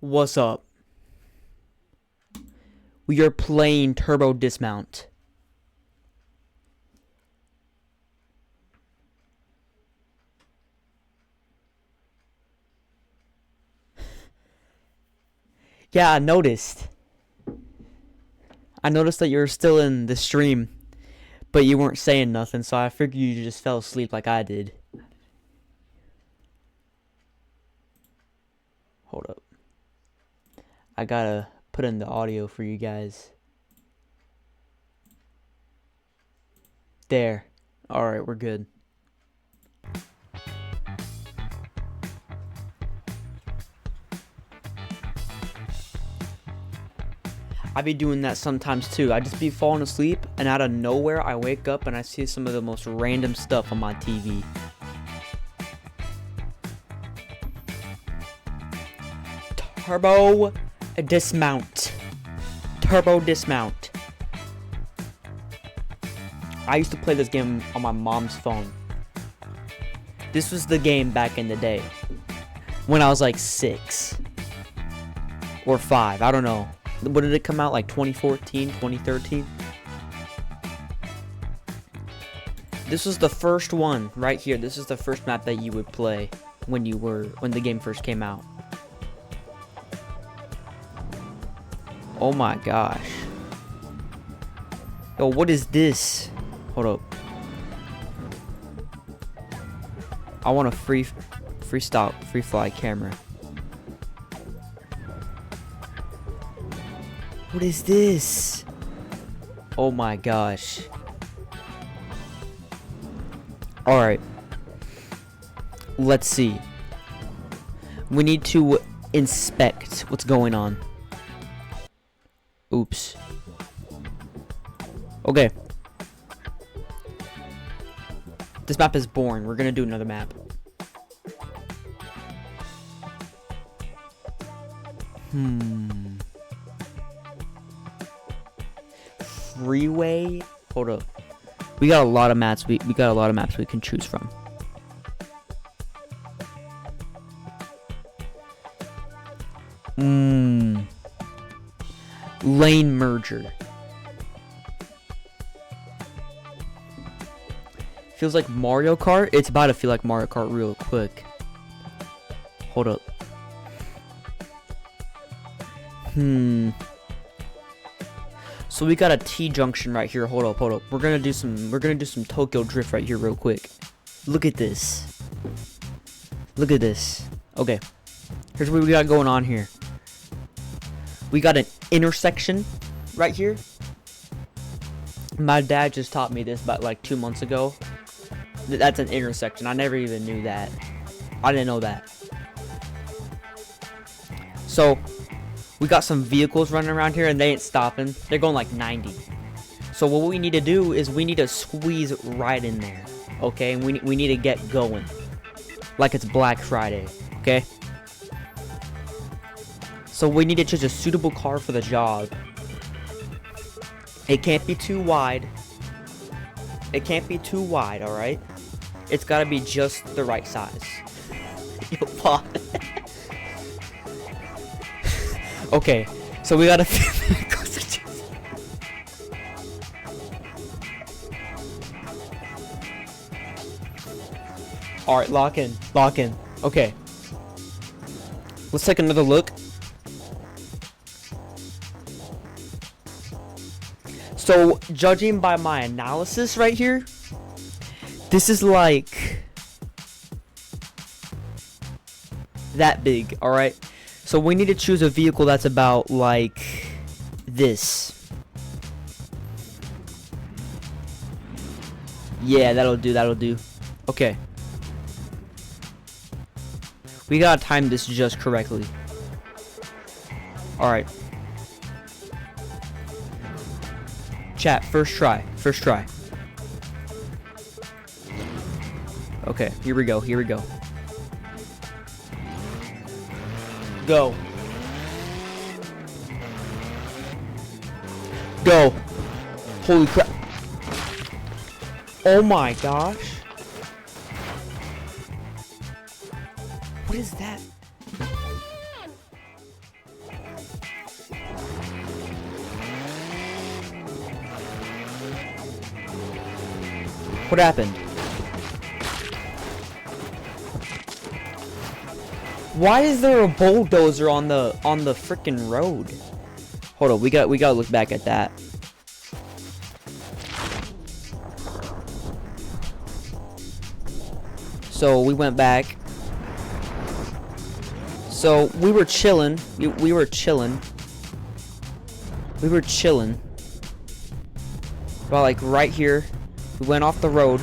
What's up? We are playing Turbo Dismount. Yeah, I noticed. I noticed that you were still in the stream, but you weren't saying nothing, so I figured you just fell asleep like I did. Hold up. I gotta put in the audio for you guys. There. Alright, we're good. I be doing that sometimes too. I just be falling asleep, and out of nowhere I wake up and I see some of the most random stuff on my TV. Turbo Dismount. Turbo Dismount. I used to play this game on my mom's phone. This was the game back in the day. When I was like 6. Or 5, I don't know. When did it come out? Like 2014, 2013? This was the first one right here. This is the first map that you would play when the game first came out. Oh my gosh. Yo, what is this? Hold up. I want a free fly camera. What is this? Oh my gosh. Alright. Let's see. We need to inspect what's going on. Oops. Okay. This map is boring. We're gonna do another map. Freeway? Hold up. We got a lot of maps. We got a lot of maps we can choose from. Lane merger. Feels like Mario Kart. It's about to feel like Mario Kart real quick. Hold up. So we got a T-junction right here. Hold up. We're gonna do some Tokyo Drift right here real quick. Look at this. Look at this. Okay. Here's what we got going on here. We got an intersection right here. My dad just taught me this about like 2 months ago. That's an intersection. I never even knew that. I didn't know that. So we got some vehicles running around here and they ain't stopping. They're going like 90. So what we need to do is we need to squeeze right in there. Okay? And we need to get going. Like it's Black Friday. Okay? So we need to choose a suitable car for the job. It can't be too wide. It can't be too wide, alright? It's gotta be just the right size. Yo, pop. Okay, so we gotta. Alright, lock in. Okay. Let's take another look. So, judging by my analysis right here, this is like that big, alright? So we need to choose a vehicle that's about like this. Yeah, that'll do. Okay. We gotta time this just correctly. Alright. Chat, first try. Okay, here we go. Go. Holy crap. Oh my gosh. What is that? What happened? Why is there a bulldozer on the freaking road? Hold on, we gotta look back at that. So we went back. So we were chilling. We were chilling. We were chilling. Well, like right here. We went off the road.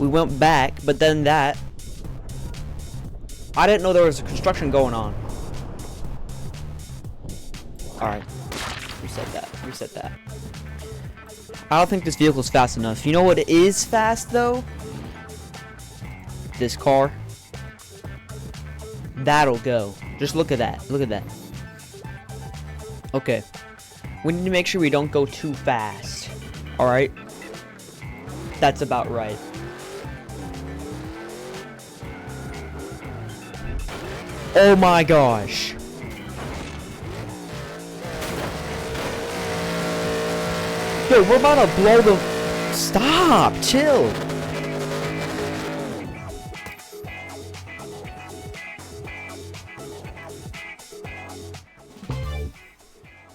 We went back, but then that. I didn't know there was a construction going on. Alright. Reset that. Reset that. I don't think this vehicle's fast enough. You know what is fast, though? This car. That'll go. Just look at that. Look at that. Okay. We need to make sure we don't go too fast. Alright? That's about right. Oh my gosh. Dude, we're about to blow the... Stop! Chill!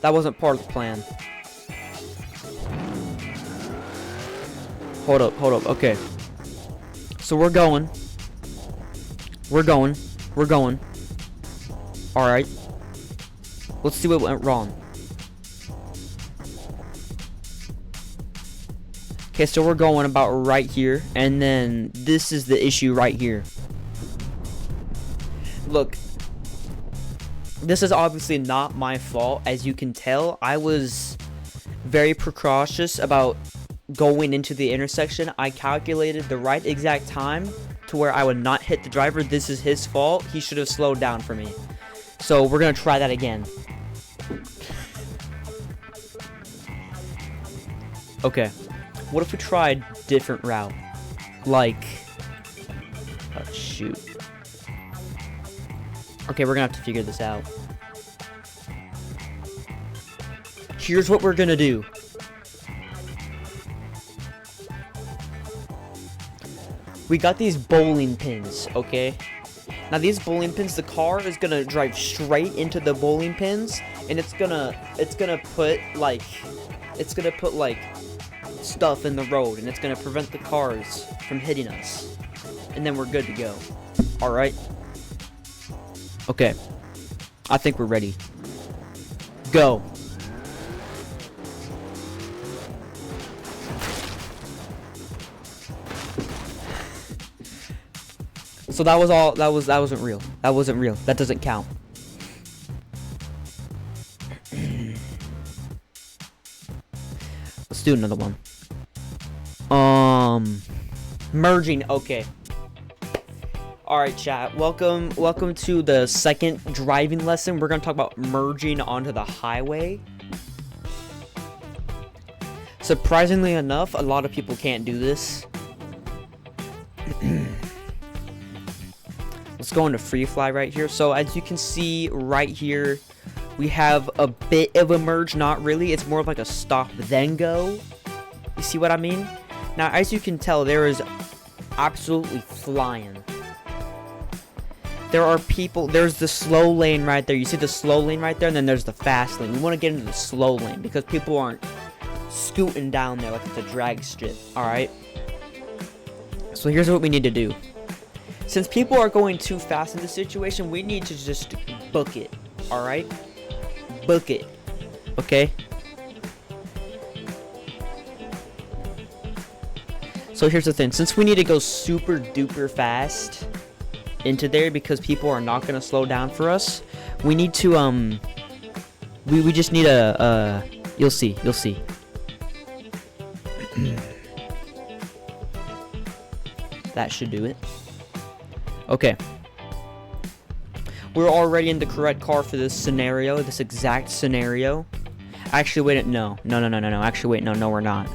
That wasn't part of the plan. Hold up, okay. So we're going. Alright. Let's see what went wrong. Okay, so we're going about right here, and then this is the issue right here. Look. This is obviously not my fault. As you can tell, I was very precautious about going into the intersection. I calculated the right exact time to where I would not hit the driver. This is his fault. He should have slowed down for me. So we're gonna try that again. Okay. What if we tried different route? Like... Oh, shoot. Okay, we're gonna have to figure this out. Here's what we're gonna do. We got these bowling pins, okay? Now these bowling pins, the car is gonna drive straight into the bowling pins, and it's gonna put like stuff in the road, and it's gonna prevent the cars from hitting us. And then we're good to go. Alright? Okay. I think we're ready. Go. So that was all. That wasn't real. That wasn't real. That doesn't count. Let's do another one. Merging. Okay. All right, chat. Welcome to the second driving lesson. We're gonna talk about merging onto the highway. Surprisingly enough, a lot of people can't do this. Let's go into free fly right here. So as you can see right here, we have a bit of a merge. Not really. It's more of like a stop then go. You see what I mean? Now, as you can tell, there is absolutely flying. There are people. There's the slow lane right there. You see the slow lane right there, and then there's the fast lane. We want to get into the slow lane because people aren't scooting down there like it's a drag strip. All right. So here's what we need to do. Since people are going too fast in this situation, we need to just book it. All right. Book it. Okay. So here's the thing. Since we need to go super duper fast into there because people are not gonna slow down for us, we need to we just need a you'll see. That should do it. Okay. We're already in the correct car for this scenario, this exact scenario. Actually, wait, no. Actually, wait, no, we're not.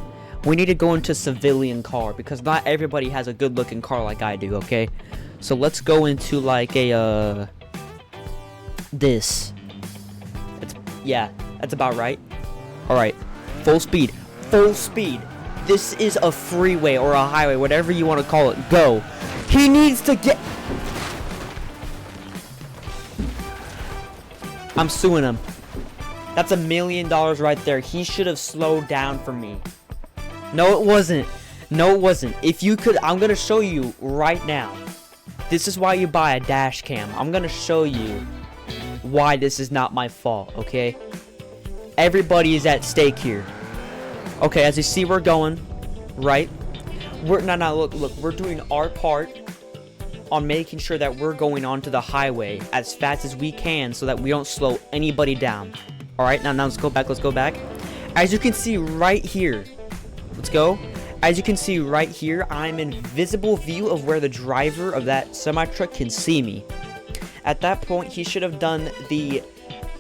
We need to go into civilian car because not everybody has a good looking car like I do, okay? So let's go into like a, this. Yeah, that's about right. Alright, full speed. This is a freeway or a highway, whatever you want to call it. Go. He needs to get... I'm suing him. That's $1 million right there. He should have slowed down for me. No, it wasn't. No, it wasn't. If you could, I'm going to show you right now. This is why you buy a dash cam. I'm going to show you why this is not my fault, okay? Everybody is at stake here. Okay, as you see, we're going, right? Look, we're doing our part on making sure that we're going onto the highway as fast as we can so that we don't slow anybody down. Alright, now let's go back. As you can see right here, let's go. As you can see right here, I'm in visible view of where the driver of that semi-truck can see me. At that point, he should have done the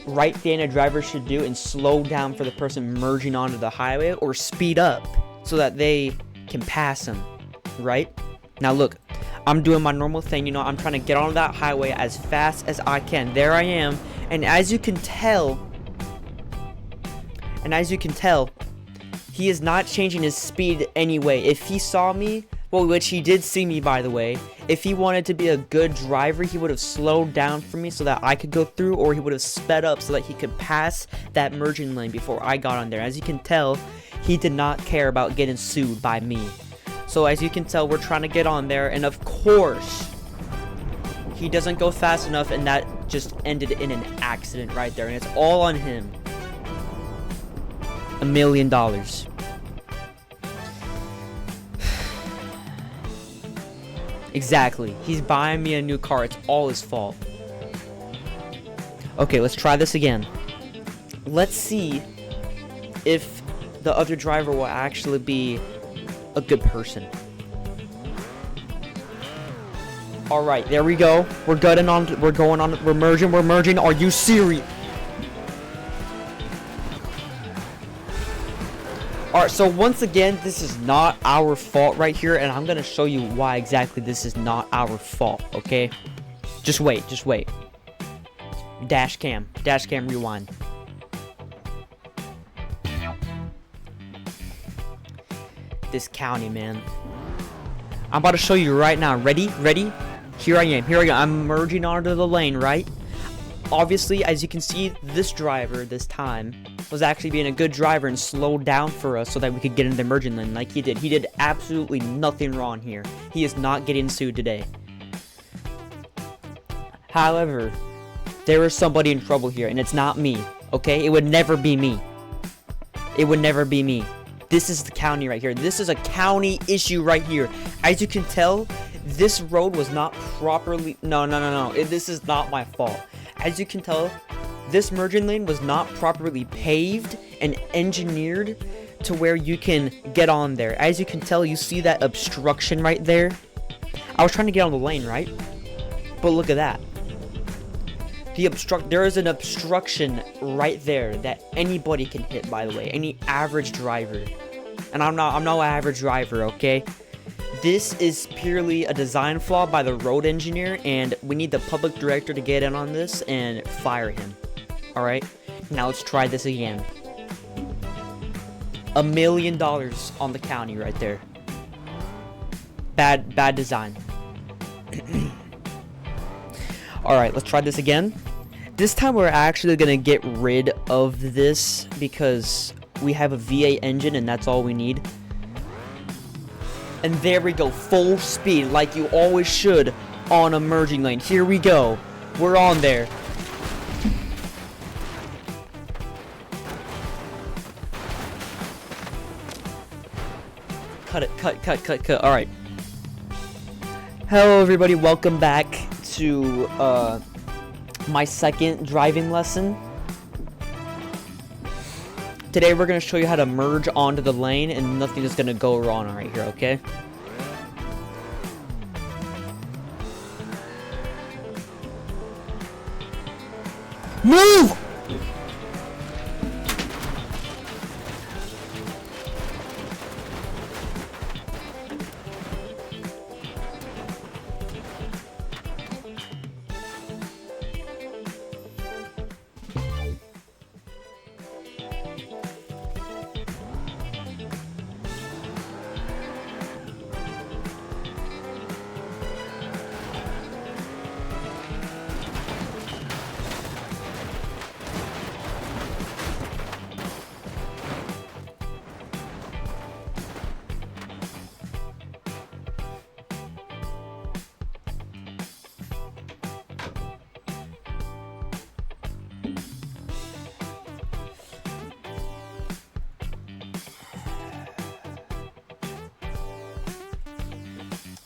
right thing a driver should do and slow down for the person merging onto the highway, or speed up so that they can pass him, right? Now look, I'm doing my normal thing, you know, I'm trying to get onto that highway as fast as I can. There I am, and as you can tell, he is not changing his speed anyway. If he saw me, well, which he did see me, by the way, if he wanted to be a good driver, he would have slowed down for me so that I could go through, or he would have sped up so that he could pass that merging lane before I got on there. As you can tell, he did not care about getting sued by me. So as you can tell, we're trying to get on there, and of course, he doesn't go fast enough, and that just ended in an accident right there, and it's all on him. $1 million. Exactly. He's buying me a new car. It's all his fault. Okay, let's try this again. Let's see if the other driver will actually be a good person. Alright, there we go. We're going on. We're merging. Are you serious? Alright, so once again, this is not our fault right here, and I'm gonna show you why exactly this is not our fault, okay? Just wait. Dash cam rewind. This county, man. I'm about to show you right now. Ready? Here I am. I'm merging onto the lane, right? Obviously, as you can see, this driver this time was actually being a good driver and slowed down for us so that we could get into the merging lane like he did. He did absolutely nothing wrong here. He is not getting sued today. However, there is somebody in trouble here, and it's not me, okay? It would never be me. This is the county right here. This is a county issue right here. As you can tell, this road was not properly... No. This is not my fault. As you can tell, this merging lane was not properly paved and engineered to where you can get on there. As you can tell, you see that obstruction right there? I was trying to get on the lane, right? But look at that. There is an obstruction right there that anybody can hit, by the way. Any average driver. And I'm no average driver, okay? This is purely a design flaw by the road engineer, and we need the public director to get in on this and fire him. Alright? Now let's try this again. $1 million on the county right there. Bad design. Alright, let's try this again. This time we're actually gonna get rid of this because we have a V8 engine and that's all we need. And there we go, full speed like you always should on a merging lane. Here we go. We're on there. Cut it. Alright. Hello everybody, welcome back to my second driving lesson. Today we're going to show you how to merge onto the lane and nothing is going to go wrong right here, okay? Move!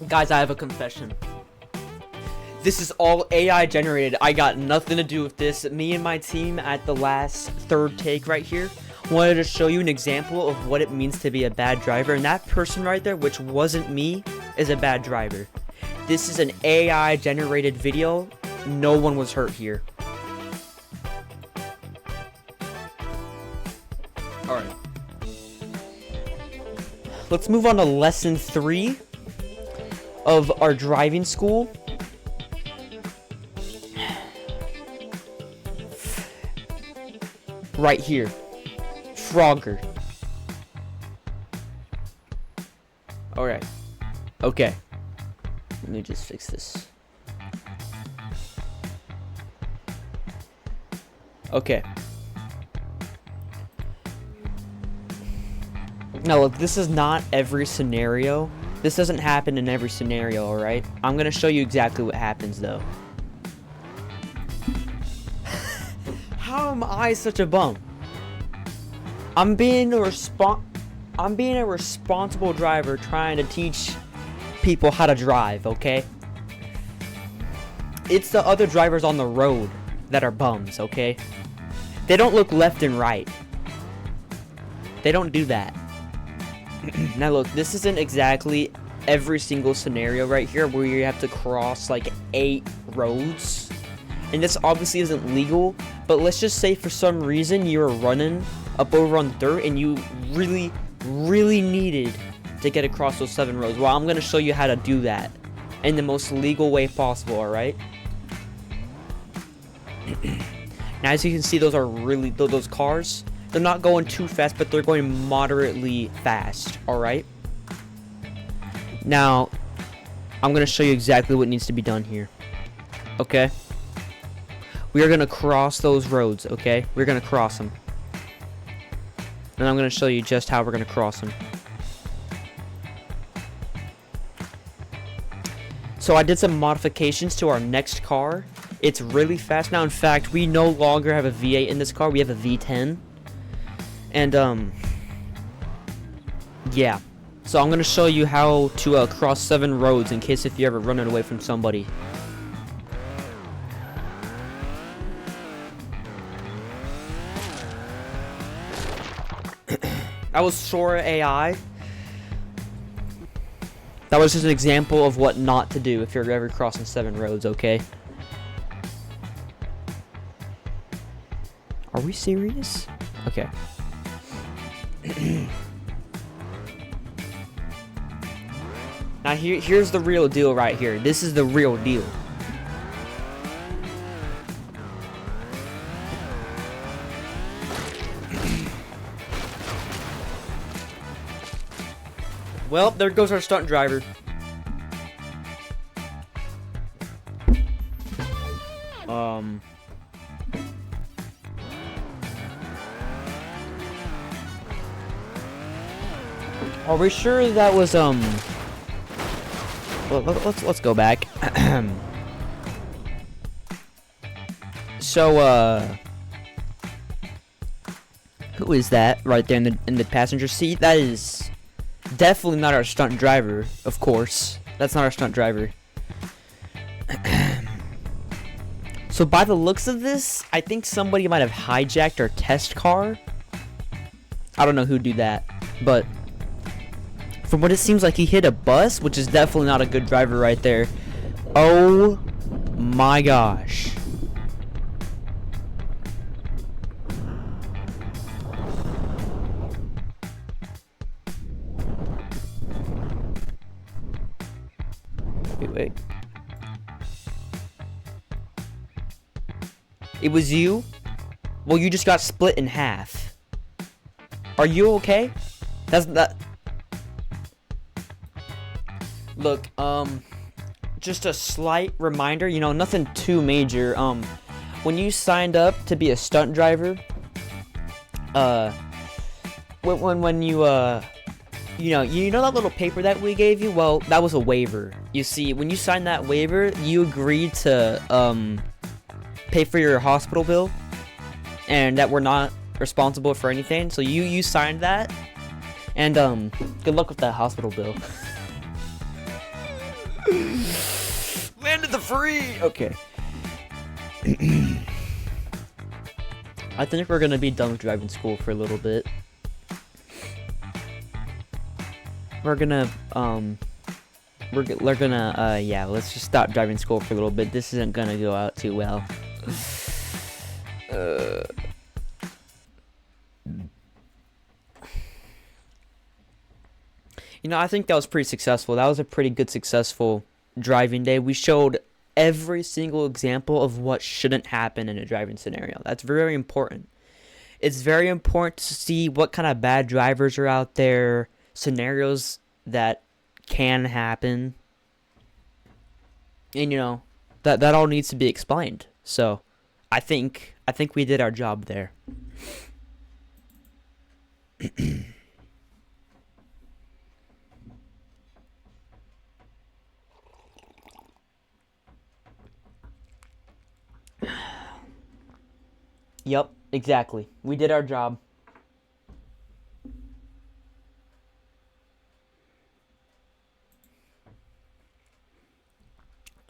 Guys, I have a confession. This is all AI generated. I got nothing to do with this. Me and my team at the last third take right here wanted to show you an example of what it means to be a bad driver. And that person right there, which wasn't me, is a bad driver. This is an AI generated video. No one was hurt here. Alright. Let's move on to lesson 3 of our driving school. Right here. Frogger. Alright. Okay. Let me just fix this. Okay. Now look, this is not every scenario. This doesn't happen in every scenario, alright? I'm gonna show you exactly what happens though. How am I such a bum? I'm being a responsible driver trying to teach people how to drive, okay? It's the other drivers on the road that are bums, okay? They don't look left and right. They don't do that. Now look, this isn't exactly every single scenario right here where you have to cross like 8 roads. And this obviously isn't legal, but let's just say for some reason you were running up over on the dirt and you really needed to get across those 7 roads. Well, I'm going to show you how to do that in the most legal way possible, alright? Now, as you can see, those are really, those cars, they're not going too fast, but they're going moderately fast, alright? Now, I'm going to show you exactly what needs to be done here, okay? We are going to cross those roads, okay? We're going to cross them. And I'm going to show you just how we're going to cross them. So I did some modifications to our next car. It's really fast now. In fact, we no longer have a V8 in this car. We have a V10. And, yeah. So I'm going to show you how to cross 7 roads in case if you're ever running away from somebody. That was Sora AI. That was just an example of what not to do if you're ever crossing 7 roads, okay? Are we serious? Okay. Now here's the real deal right here. This is the real deal. Well, there goes our stunt driver. Are we sure that was well, let's go back. So who is that right there in the passenger seat? That is definitely not our stunt driver, of course. That's not our stunt driver. So by the looks of this, I think somebody might have hijacked our test car. I don't know who did that, but from what it seems like, he hit a bus, which is definitely not a good driver right there. Oh my gosh. Wait. It was you? Well, you just got split in half. Are you okay? That's that. Look, just a slight reminder, you know, nothing too major. When you signed up to be a stunt driver, when you know that little paper that we gave you? Well, that was a waiver. You see, when you signed that waiver, you agreed to, pay for your hospital bill, and that we're not responsible for anything. So you signed that, and, good luck with that hospital bill. the free. Okay. I think we're gonna be done with driving school for a little bit. We're gonna yeah, let's just stop driving school for a little bit. This isn't gonna go out too well. You know, I think that was pretty successful. That was a pretty good, successful driving day. We showed every single example of what shouldn't happen in a driving scenario. That's very important. It's very important to see what kind of bad drivers are out there, scenarios that can happen. And, you know, that all needs to be explained. So, I think we did our job there. Yep, exactly. We did our job.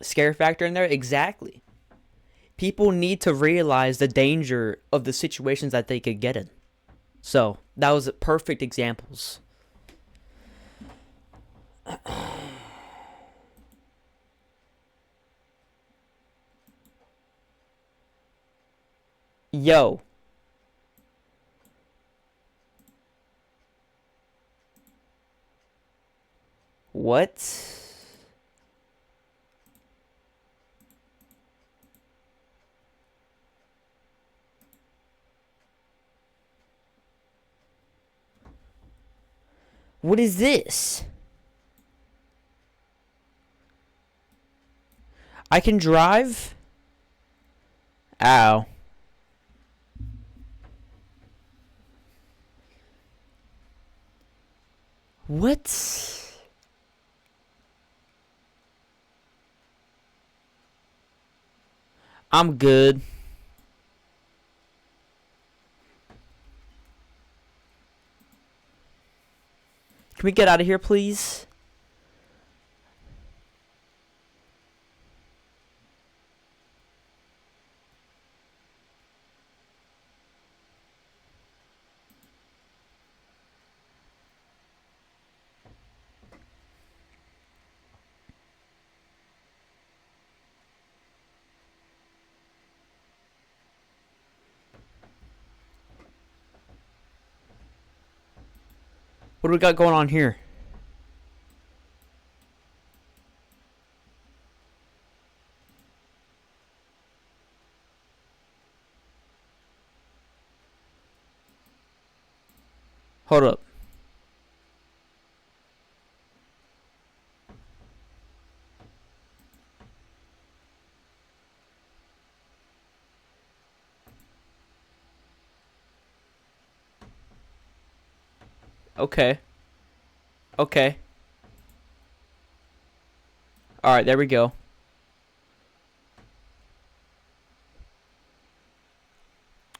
Scare factor in there? Exactly. People need to realize the danger of the situations that they could get in. So, that was perfect examples. Yo. What? What is this? I can drive? Ow. What? I'm good. Can we get out of here, please? What do we got going on here? Hold up. Okay. Okay. Alright, there we go.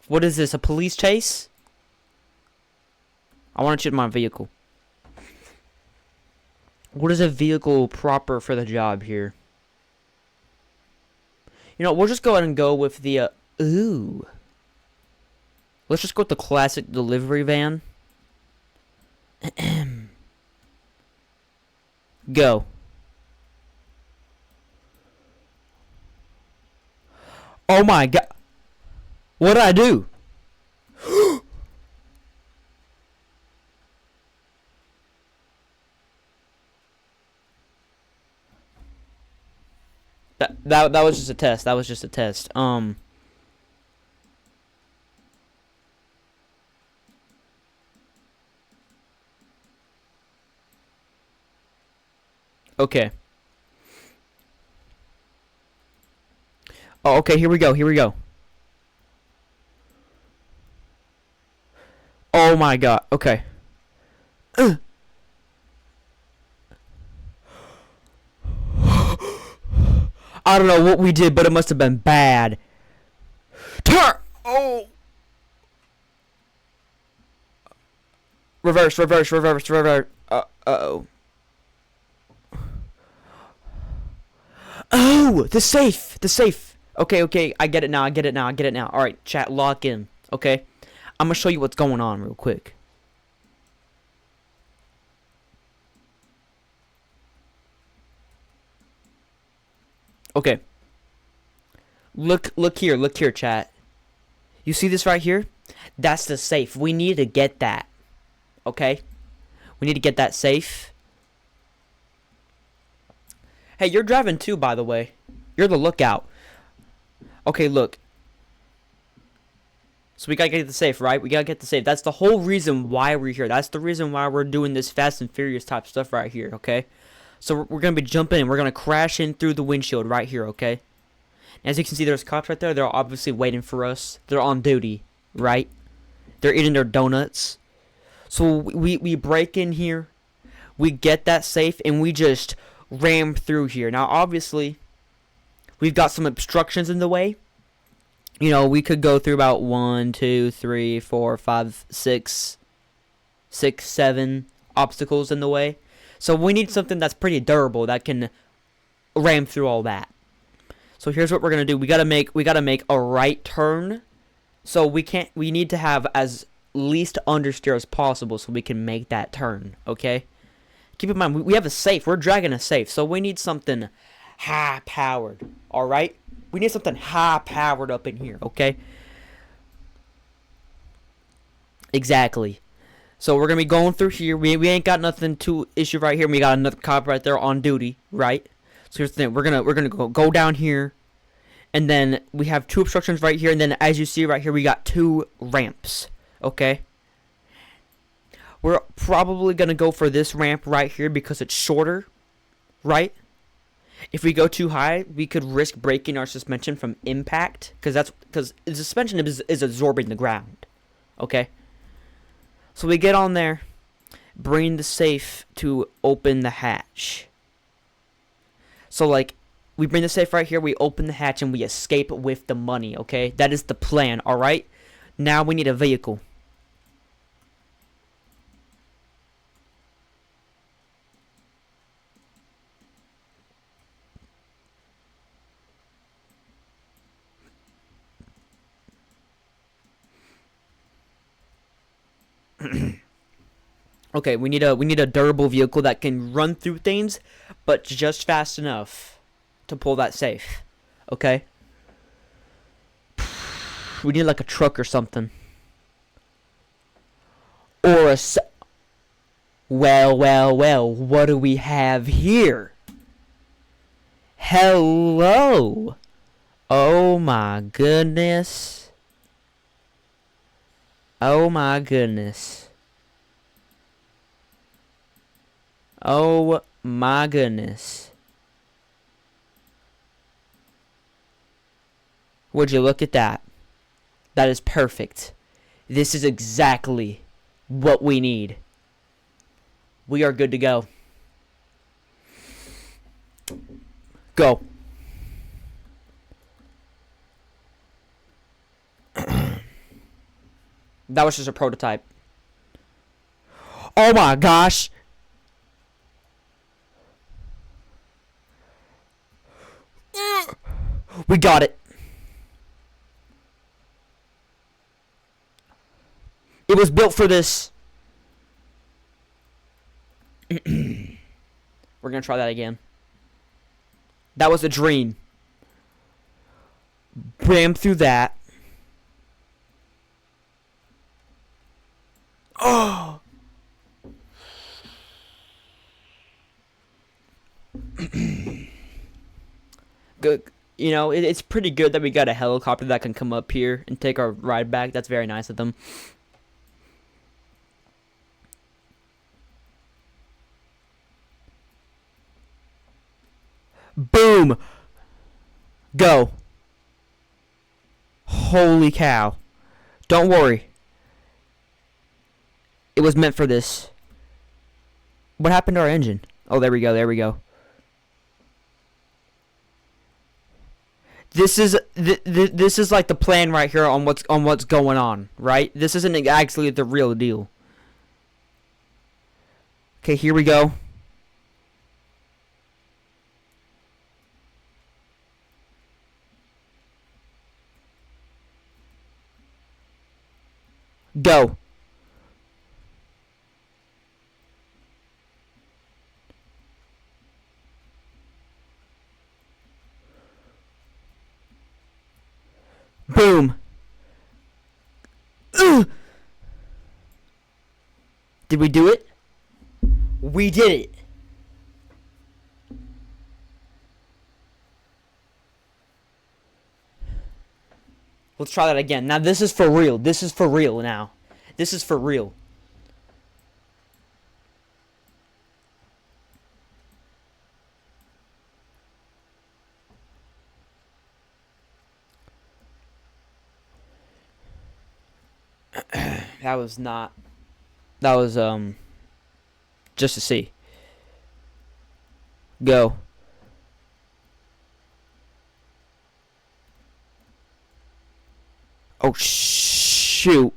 What is this, a police chase? I want to check my vehicle. What is a vehicle proper for the job here? You know, we'll just go ahead and go with the, ooh. Let's just go with the classic delivery van. Go. Oh my god. What did I do? That was just a test. That was just a test. Okay. Oh, okay, here we go. Here we go. Oh my god. Okay. I don't know what we did, but it must have been bad. Turn! Oh! Reverse, reverse, reverse, reverse. Uh-oh. Oh! Ooh, the safe. The safe. Okay. I get it now. All right, chat, lock in. Okay, I'm gonna show you what's going on real quick. Okay. Look here, chat. You see this right here? That's the safe. We need to get that. Okay? We need to get that safe. Hey, you're driving too, by the way. You're the lookout. Okay, look. So we gotta get the safe, right? We gotta get the safe. That's the whole reason why we're here. That's the reason why we're doing this Fast and Furious type stuff right here, okay? So we're gonna be jumping in. We're gonna crash in through the windshield right here, okay? As you can see, there's cops right there. They're obviously waiting for us. They're on duty, right? They're eating their donuts. So we break in here. We get that safe, and we just ram through here. Now, obviously, we've got some obstructions in the way. You know, we could go through about 1, 2, 3, 4, 5, 6, 7 obstacles in the way. So we need something that's pretty durable that can ram through all that. So here's what we're gonna do. We gotta make a right turn. So we need to have as least understeer as possible so we can make that turn. Okay. Keep in mind we have a safe. We're dragging a safe, so we need something high powered. All right. We need something high powered up in here. Okay. Exactly. So we're gonna be going through here. We ain't got nothing to issue right here. We got another cop right there on duty, right? So here's the thing. We're gonna go down here, and then we have 2 obstructions right here, and then as you see right here, we got 2 ramps. Okay. We're probably gonna go for this ramp right here because it's shorter, right? If we go too high, we could risk breaking our suspension from impact, because the suspension is absorbing the ground. Okay. So we get on there, bring the safe to open the hatch. So, like, we bring the safe right here, we open the hatch, and we escape with the money, okay? That is the plan, alright? Now we need a vehicle. Okay, we need a durable vehicle that can run through things, but just fast enough to pull that safe. Okay? We need like a truck or something. Or a well, what do we have here? Hello! Oh my goodness. Oh my goodness. Oh my goodness. Would you look at that? That is perfect. This is exactly what we need. We are good to go. Go. That was just a prototype. Oh my gosh. We got it. It was built for this. We're gonna try that again. That was a dream. Ram through that. Oh. Good. You know, it's pretty good that we got a helicopter that can come up here and take our ride back. That's very nice of them. Boom! Go. Holy cow. Don't worry. It was meant for this. What happened to our engine? Oh, there we go. This is this is like the plan right here on what's going on, right? This isn't actually the real deal. Okay, here we go. Go. Boom. Ugh. Did we do it? We did it. Let's try that again. Now this is for real. This is for real now. This is for real. That was not. That was just to see. Go. Oh shoot.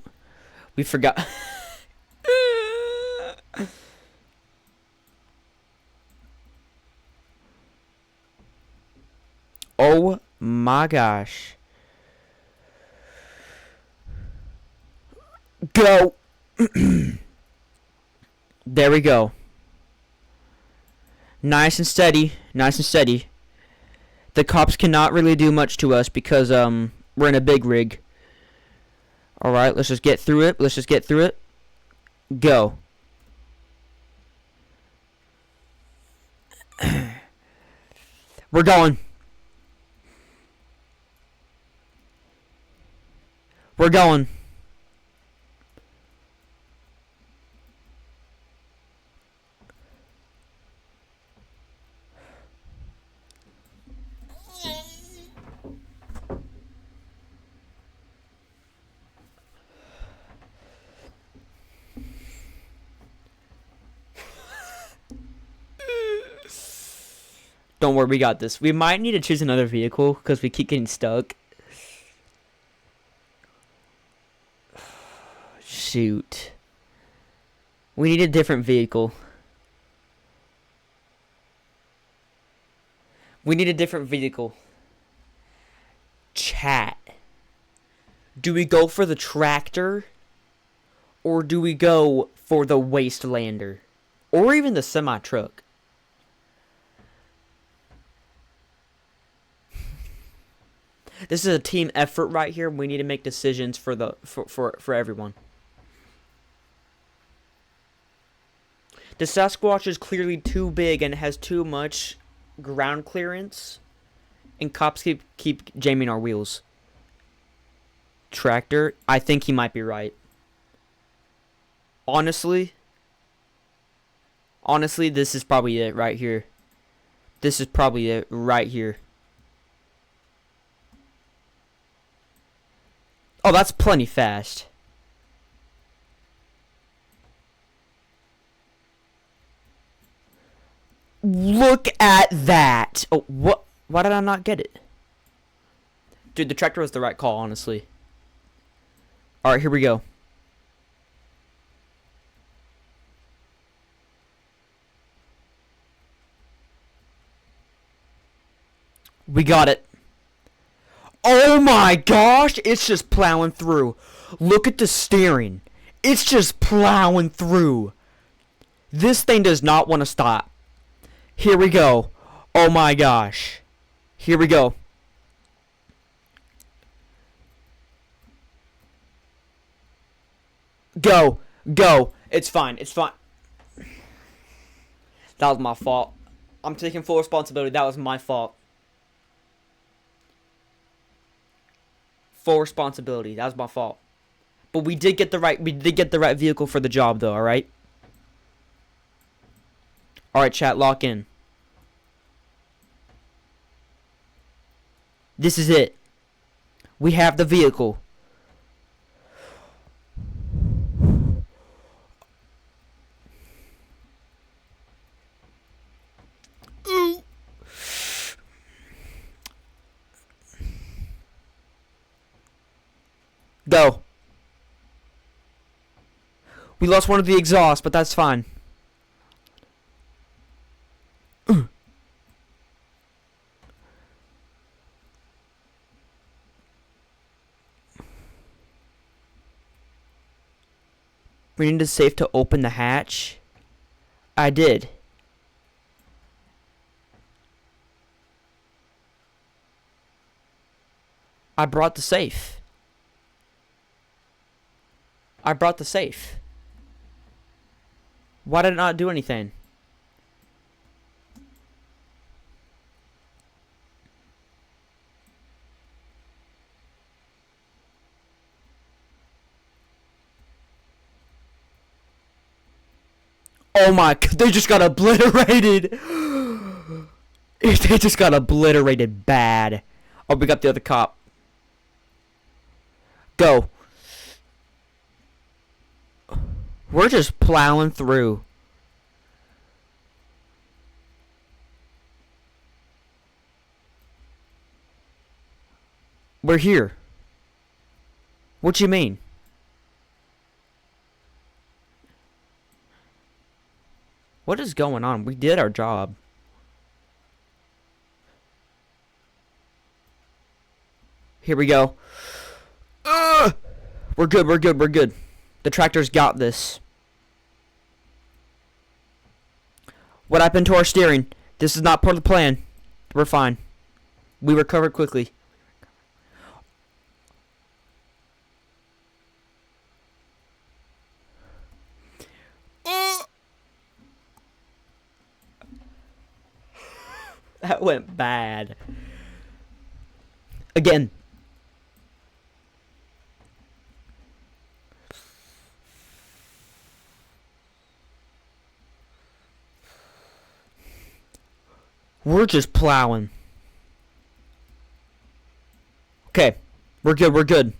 We forgot. Oh my gosh. Go. There we go. Nice and steady. Nice and steady. The cops cannot really do much to us because we're in a big rig. Alright, let's just get through it. Let's just get through it. Go. We're going. We're going. Don't worry, we got this. We might need to choose another vehicle because we keep getting stuck. Shoot. We need a different vehicle. We need a different vehicle. Chat. Do we go for the tractor? Or do we go for the Wastelander? Or even the semi-truck? This is a team effort right here. We need to make decisions for everyone. The Sasquatch is clearly too big and has too much ground clearance. And cops keep jamming our wheels. Tractor, I think he might be right. Honestly, this is probably it right here. This is probably it right here. Oh, that's plenty fast. Look at that. Oh, what? Why did I not get it? Dude, the tractor was the right call, honestly. Alright, here we go. We got it. Oh my gosh, it's just plowing through. Look at the steering. It's just plowing through. This thing does not want to stop. Here we go. Oh my gosh. Here we go. Go. Go. It's fine. It's fine. That was my fault. I'm taking full responsibility. That was my fault. Full responsibility. That was my fault. But we did get the right vehicle for the job though, alright? Alright, chat, lock in. This is it. We have the vehicle. Ooh. Go. We lost one of the exhausts, but that's fine. We need a safe to open the hatch. I did. I brought the safe. I brought the safe. Why did it not do anything? Oh my, they just got obliterated. They just got obliterated bad. Oh, we got the other cop. Go. We're just plowing through. We're here. What you mean? What is going on? We did our job. Here we go. We're good, we're good, we're good. The tractor's got this. What happened to our steering? This is not part of the plan. We're fine. We recovered quickly. That went bad. Again. We're just plowing. Okay. We're good, we're good.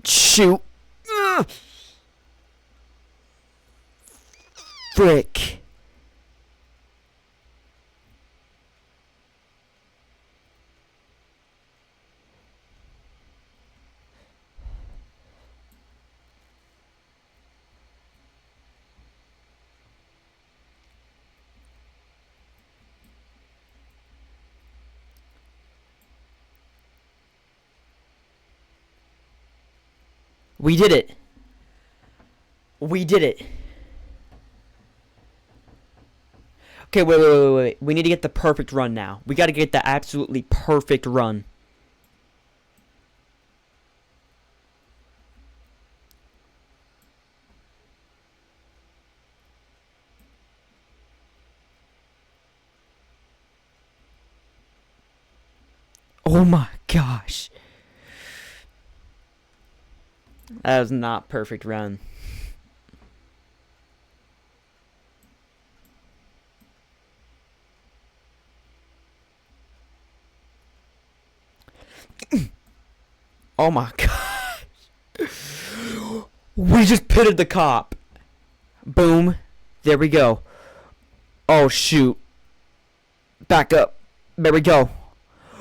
Shoot. Frick. We did it. We did it. Okay, wait. We need to get the perfect run now. We got to get the absolutely perfect run. Oh my gosh. That was not perfect run. Oh my gosh. We just pitted the cop. Boom. There we go. Oh shoot. Back up. There we go.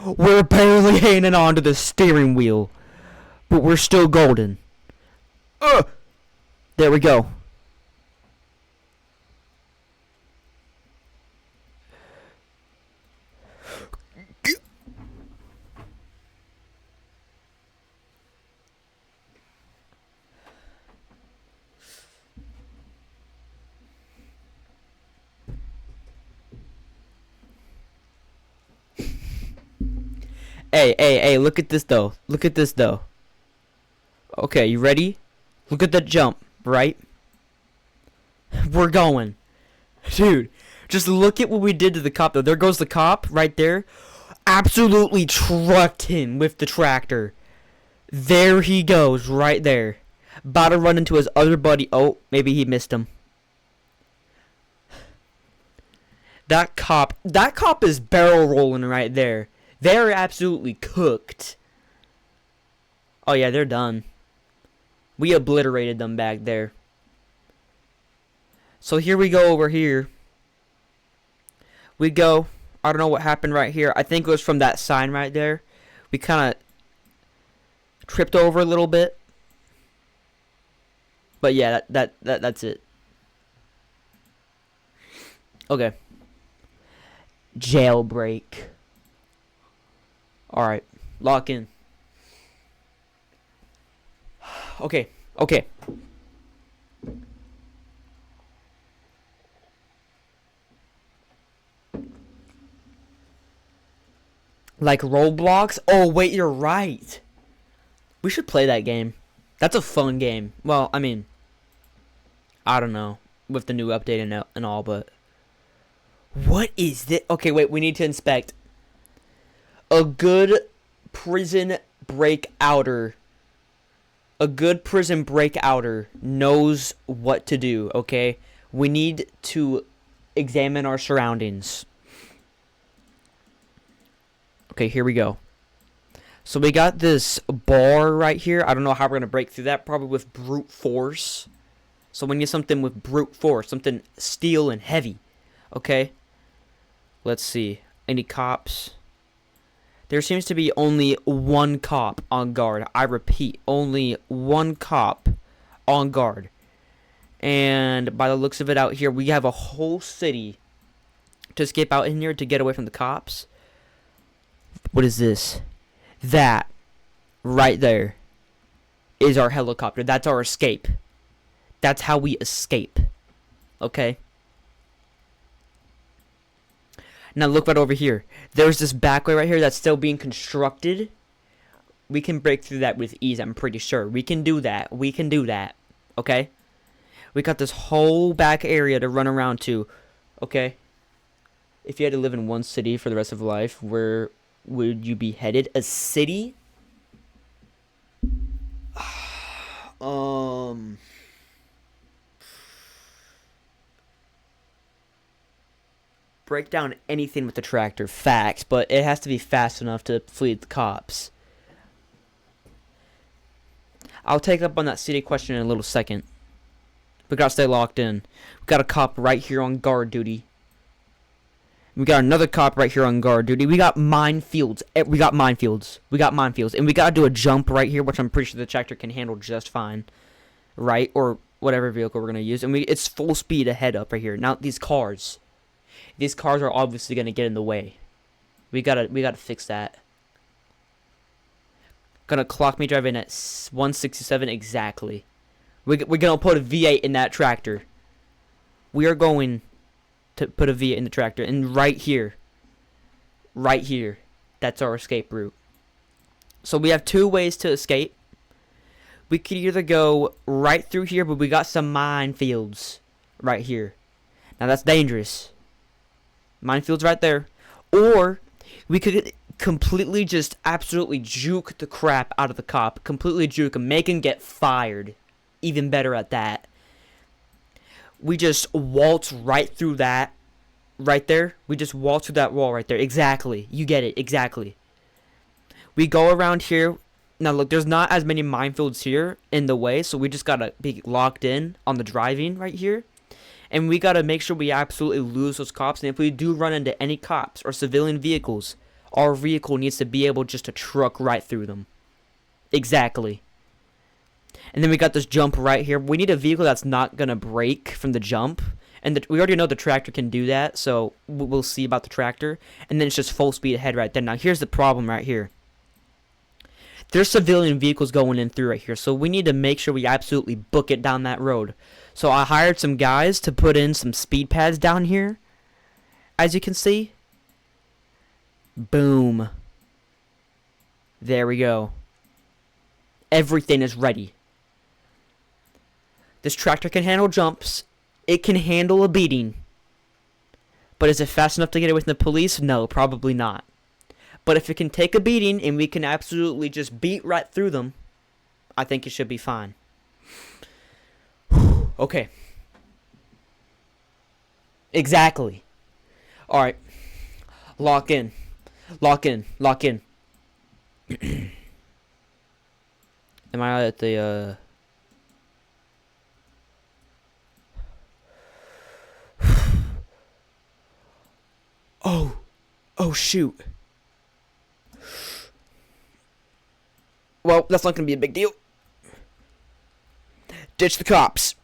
We're barely hanging on to the steering wheel. But we're still golden. There we go. Hey, look at this though. Look at this though. Okay, you ready? Look at that jump, right? We're going. Dude, just look at what we did to the cop though. There goes the cop right there. Absolutely trucked him with the tractor. There he goes, right there. About to run into his other buddy. Oh, maybe he missed him. That cop is barrel rolling right there. They're absolutely cooked. Oh yeah, they're done. We obliterated them back there. So here we go over here. We go. I don't know what happened right here. I think it was from that sign right there. We kind of tripped over a little bit. But yeah, that's it. Okay. Jailbreak. Alright. Lock in. Okay. Okay. Like Roblox? Oh, wait, you're right. We should play that game. That's a fun game. Well, I mean, I don't know. With the new update and all, but... What is this? Okay, wait, we need to inspect. A good prison breakouter. A good prison breakouter knows what to do, okay? We need to examine our surroundings. Okay, here we go. So we got this bar right here. I don't know how we're going to break through that. Probably with brute force. So we need something with brute force. Something steel and heavy. Okay. Let's see. Any cops? There seems to be only one cop on guard. I repeat, only one cop on guard. And by the looks of it out here, we have a whole city to escape out in here to get away from the cops. What is this? That right there is our helicopter. That's our escape. That's how we escape. Okay? Now look right over here. There's this back way right here that's still being constructed. We can break through that with ease, I'm pretty sure. We can do that. We can do that. Okay? We got this whole back area to run around to. Okay? If you had to live in one city for the rest of life, where would you be headed? A city? Break down anything with the tractor. Facts, but it has to be fast enough to flee the cops. I'll take up on that city question in a little second. We gotta stay locked in. We got a cop right here on guard duty. We got another cop right here on guard duty. We got minefields. We got minefields. We got minefields. And we gotta do a jump right here, which I'm pretty sure the tractor can handle just fine. Right? Or whatever vehicle we're gonna use. And it's full speed ahead up right here. Now, these cars. These cars are obviously gonna get in the way. We gotta fix that. Gonna clock me driving at 167 exactly. We're gonna put a V8 in that tractor. We are going to put a V8 in the tractor. And right here, that's our escape route. So we have two ways to escape. We could either go right through here, but we got some minefields right here. Now that's dangerous. Minefields right there. Or we could completely just absolutely juke the crap out of the cop. Completely juke him. Make him get fired. Even better at that. We just waltz right through that. Right there. We just waltz through that wall right there. Exactly. You get it. Exactly. We go around here. Now look, there's not as many minefields here in the way. So we just gotta be locked in on the driving right here. And we gotta make sure we absolutely lose those cops. And if we do run into any cops or civilian vehicles, our vehicle needs to be able just to truck right through them. Exactly. And then we got this jump right here. We need a vehicle that's not gonna break from the jump. And we already know the tractor can do that. So we'll see about the tractor. And then it's just full speed ahead right there. Now here's the problem right here. There's civilian vehicles going in through right here. So we need to make sure we absolutely book it down that road. So I hired some guys to put in some speed pads down here. As you can see. Boom. There we go. Everything is ready. This tractor can handle jumps. It can handle a beating. But is it fast enough to get away from the police? No, probably not. But if it can take a beating and we can absolutely just beat right through them, I think it should be fine. Okay. Exactly. Alright. Lock in. Lock in. Lock in. Am I at the, Oh. Oh, shoot. Well, that's not going to be a big deal. Ditch the cops.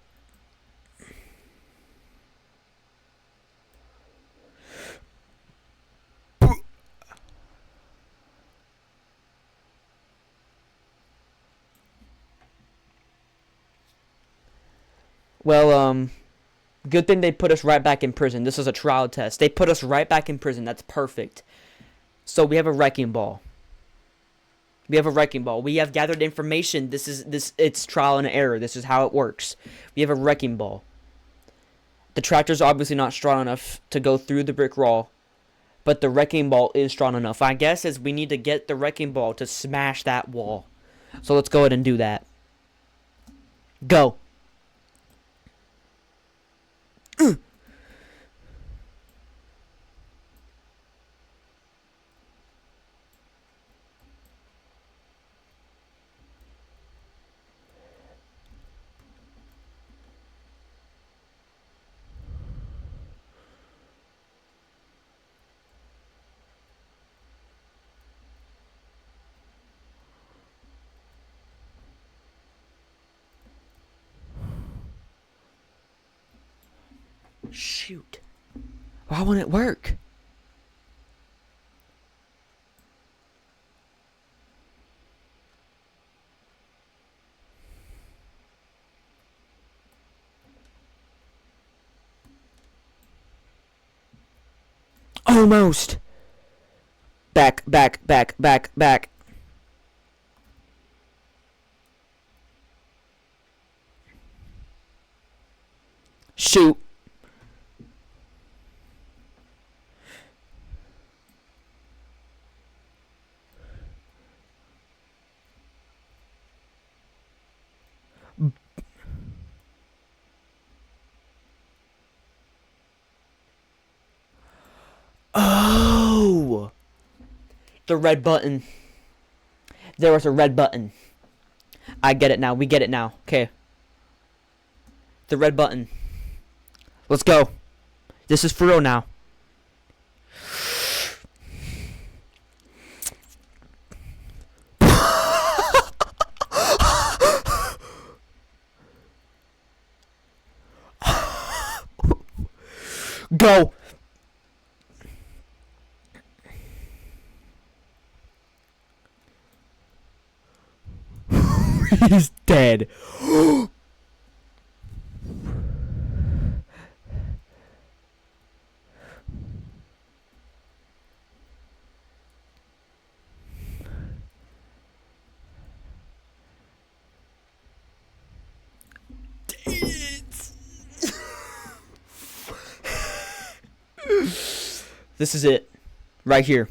Well, good thing they put us right back in prison. This is a trial test. They put us right back in prison. That's perfect. So we have a wrecking ball. We have a wrecking ball. We have gathered information. It's trial and error. This is how it works. We have a wrecking ball. The tractor's obviously not strong enough to go through the brick wall, but the wrecking ball is strong enough. My guess is we need to get the wrecking ball to smash that wall. So let's go ahead and do that. Go. Shoot. Why won't it work? Almost. Back. Shoot. Oh! The red button. There was a red button. I get it now. We get it now. Okay. The red button. Let's go. This is for real now. Go. He's dead. This is it. Right here.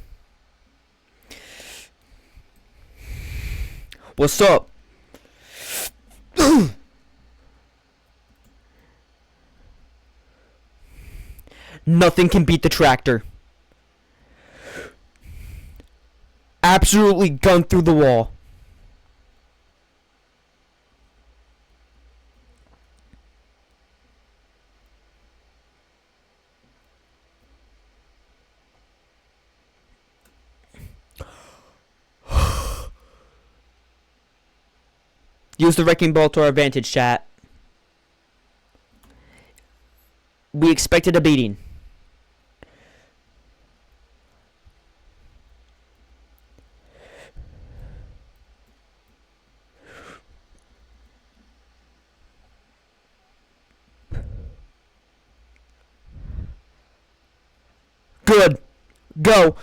What's up? Nothing can beat the tractor. Absolutely gunned through the wall. Use the wrecking ball to our advantage, chat. We expected a beating. Good. Go.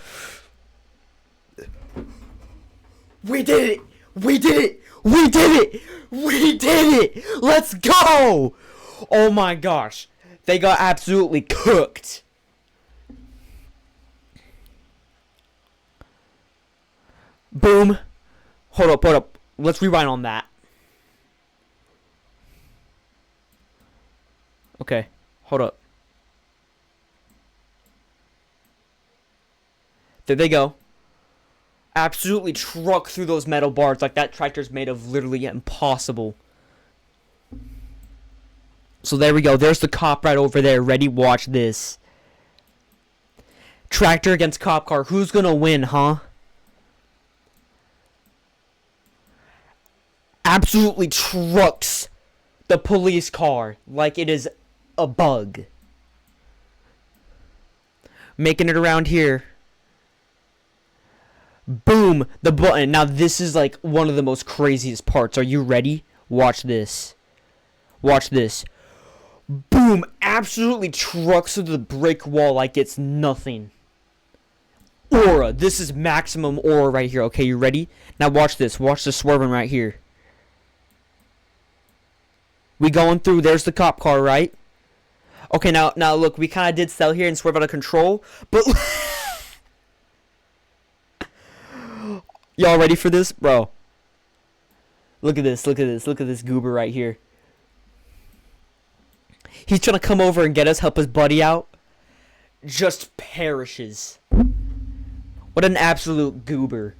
We did it. We did it. We did it. We did it. Let's go. Oh my gosh. They got absolutely cooked. Boom. Hold up. Let's rewind on that. Okay. Hold up. There they go. Absolutely truck through those metal bars like that tractor's made of literally impossible. So there we go. There's the cop right over there. Ready? Watch this. Tractor against cop car. Who's gonna win, huh? Absolutely trucks the police car like it is a bug. Making it around here. Boom, the button. Now this is like one of the most craziest parts. Are you ready? Watch this. Watch this. Boom! Absolutely trucks through the brick wall like it's nothing. Aura. This is maximum aura right here. Okay, you ready? Now watch this. Watch the swerving right here. We going through. There's the cop car, right? Okay, now look. We kind of did sell here and swerve out of control. But... Y'all ready for this? Bro. Look at this. Look at this. Look at this goober right here. He's trying to come over and get us, help his buddy out. Just perishes. What an absolute goober.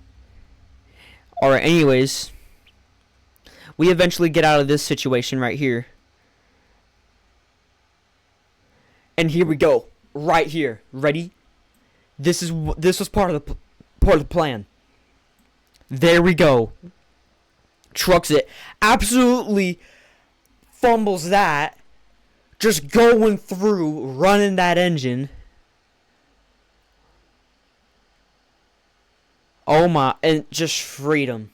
Alright, anyways. We eventually get out of this situation right here. And here we go. Right here. Ready? This was part of the plan. There we go. Trucks it. Absolutely fumbles that. Just going through, running that engine. Oh my, and just freedom.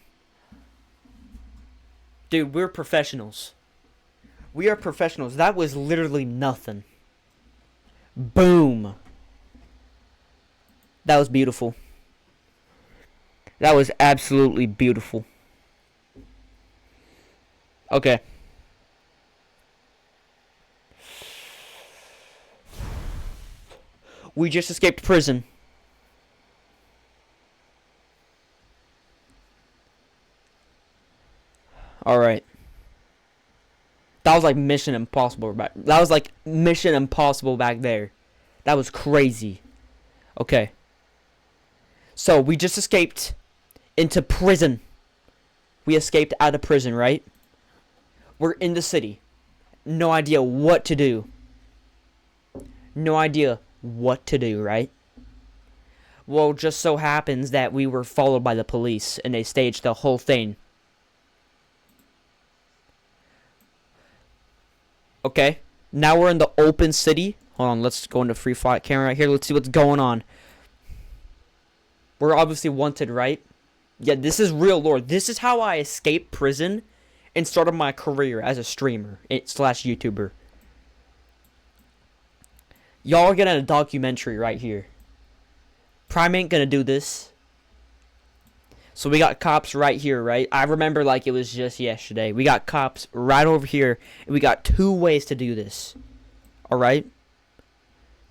Dude, we're professionals. We are professionals. That was literally nothing. Boom. That was beautiful. That was absolutely beautiful. Okay. We just escaped prison. Alright. That was like Mission Impossible back. That was like Mission Impossible back there. That was crazy. Okay. So we just escaped into prison. We escaped out of prison, right? We're in the city. No idea what to do. No idea what to do, right? Well, just so happens that we were followed by the police and they staged the whole thing. Okay, now we're in the open city. Hold on, let's go into free flight camera right here. Let's see what's going on. We're obviously wanted, right? Yeah, this is real lore. This is how I escaped prison and started my career as a streamer / YouTuber. Y'all are getting a documentary right here. Prime ain't gonna do this. So we got cops right here, right? I remember like it was just yesterday. We got cops right over here. And we got 2 ways to do this. Alright?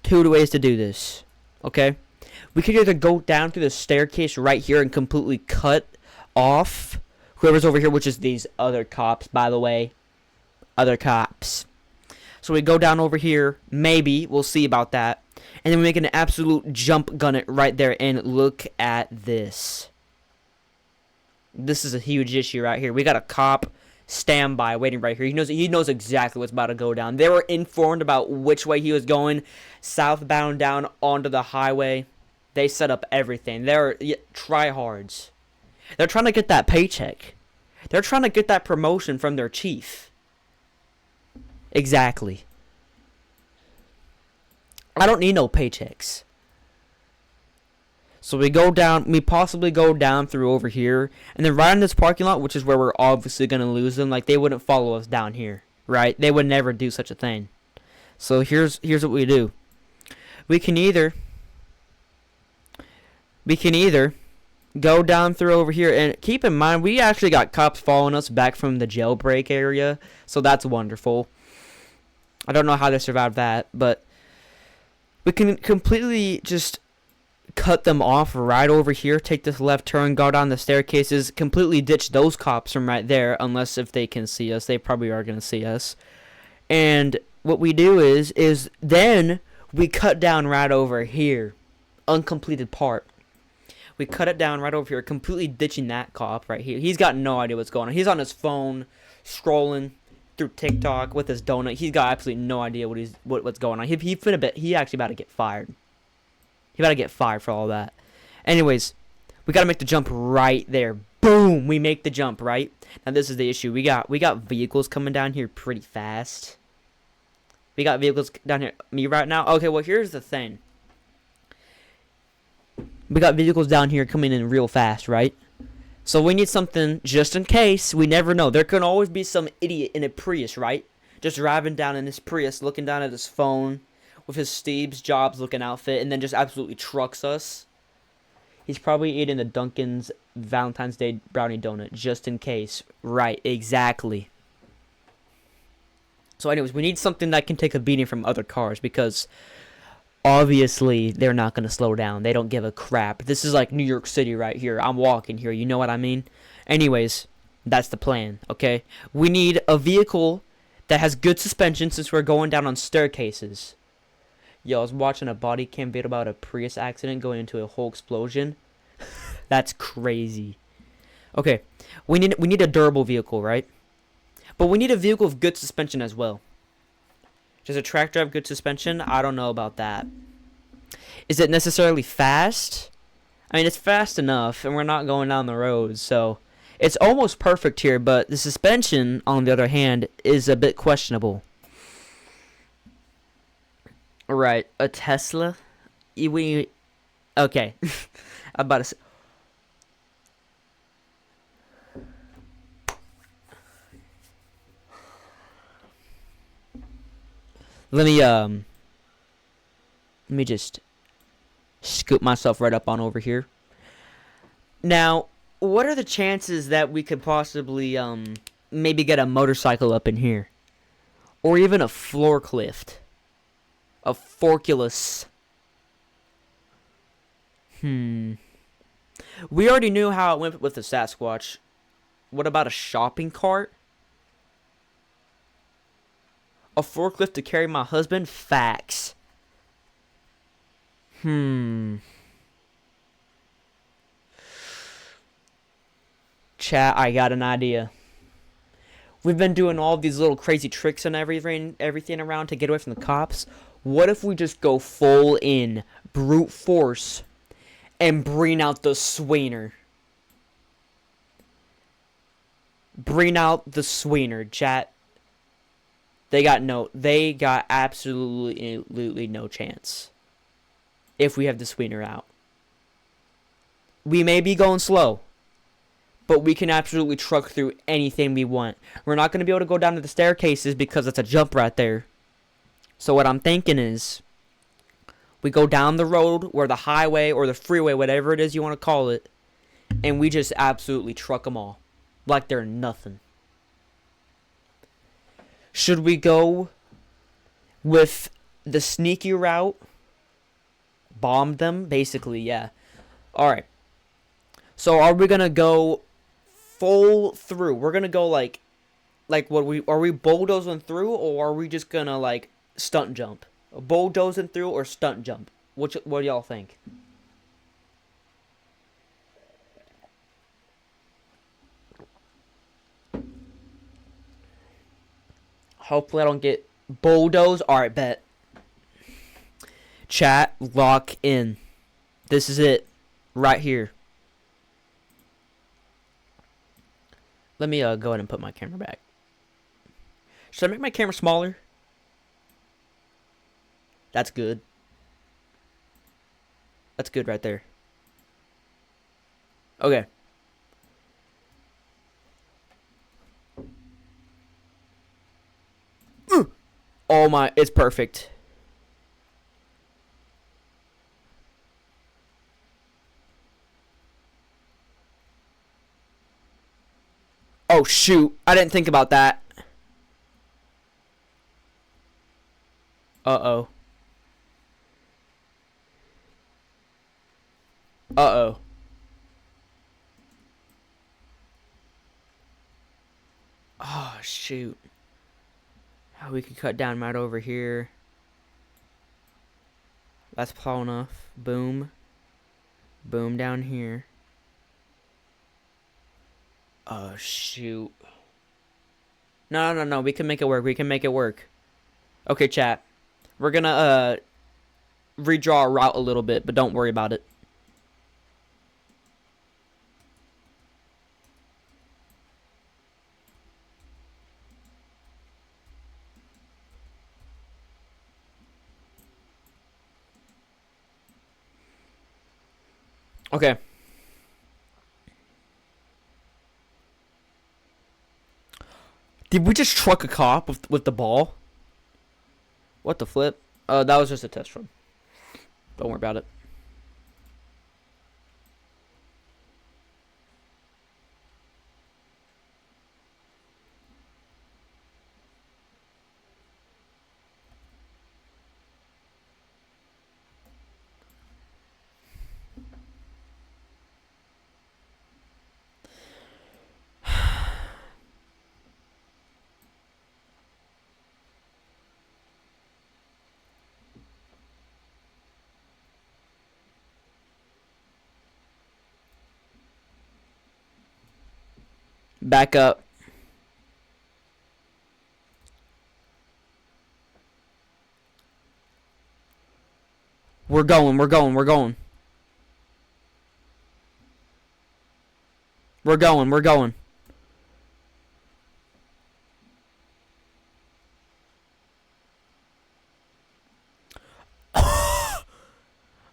2 ways to do this. Okay? We could either go down through the staircase right here and completely cut off whoever's over here, which is these other cops, by the way. Other cops. So we go down over here. Maybe. We'll see about that. And then we make an absolute jump gun it right there. And look at this. This is a huge issue right here. We got a cop standby waiting right here. He knows exactly what's about to go down. They were informed about which way he was going. Southbound down onto the highway. They set up everything. They're tryhards. They're trying to get that paycheck. They're trying to get that promotion from their chief. Exactly. I don't need no paychecks. So we go down, we possibly go down through over here, and then right in this parking lot, which is where we're obviously going to lose them, like they wouldn't follow us down here, right? They would never do such a thing. So here's what we do. We can either go down through over here, and keep in mind, we actually got cops following us back from the jailbreak area, so that's wonderful. I don't know how they survived that, but we can completely just cut them off right over here, take this left turn, go down the staircases, completely ditch those cops from right there, unless if they can see us. They probably are going to see us. And what we do is then we cut down right over here, uncompleted part. We cut it down right over here, completely ditching that cop right here. He's got no idea what's going on. He's on his phone, scrolling through TikTok with his donut. He's got absolutely no idea what's going on. He actually about to get fired. He about to get fired for all that. Anyways, we got to make the jump right there. Boom! We make the jump, right? Now this is the issue. We got vehicles coming down here pretty fast. We got vehicles down here. Me right now? Okay, well here's the thing. We got vehicles down here coming in real fast, right? So we need something just in case. We never know. There can always be some idiot in a Prius, right? just driving down in his Prius, looking down at his phone with his Steve's Jobs looking outfit, and then just absolutely trucks us. He's probably eating the Dunkin's Valentine's Day brownie donut, just in case. Right, exactly. So anyways, we need something that can take a beating from other cars, because obviously they're not going to slow down. They don't give a crap. This is like New York City right here. I'm walking here, you know what I mean? Anyways, that's the plan, okay? We need a vehicle that has good suspension, since we're going down on staircases. Yo, I was watching a body cam video about a Prius accident going into a whole explosion. That's crazy. Okay, we need a durable vehicle, right? But we need a vehicle with good suspension as well. Does a tractor have good suspension? I don't know about that. Is it necessarily fast? I mean, it's fast enough, and we're not going down the road, so it's almost perfect here, but the suspension, on the other hand, is a bit questionable. Right, a Tesla? Okay. I'm about to say. Let me just scoop myself right up on over here. Now, what are the chances that we could possibly, maybe get a motorcycle up in here? Or even a forklift? A forkulus. We already knew how it went with the Sasquatch. What about a shopping cart? A forklift to carry my husband? Facts. Chat, I got an idea. We've been doing all these little crazy tricks and everything around to get away from the cops. What if we just go full in brute force and bring out the sweener? Bring out the sweener, chat. They got absolutely no chance if we have the sweener out. We may be going slow, but we can absolutely truck through anything we want. We're not going to be able to go down to the staircases because that's a jump right there. So what I'm thinking is, we go down the road, or the highway, or the freeway, whatever it is you want to call it, and we just absolutely truck them all like they're nothing. Should we go with the sneaky route? Bomb them? Basically, yeah. Alright. So are we going to go full through? We're going to go like are we bulldozing through, or are we just going to like stunt jump? Bulldozing through or stunt jump? What do y'all think? Hopefully I don't get bulldozed. Alright, bet. Chat, lock in. This is it. Right here. Let me go ahead and put my camera back. Should I make my camera smaller? That's good. That's good right there. Okay. Oh my, it's perfect. Oh shoot, I didn't think about that. Uh-oh. Uh-oh. Oh shoot. Oh, we could cut down right over here. That's tall enough. Boom. Boom down here. Oh, shoot. No. We can make it work. We can make it work. Okay, chat. We're gonna, redraw our route a little bit, but don't worry about it. Okay. Did we just truck a cop with the ball? What the flip? That was just a test run. Don't worry about it. Back up. We're going. We're going. We're going. We're going. We're going.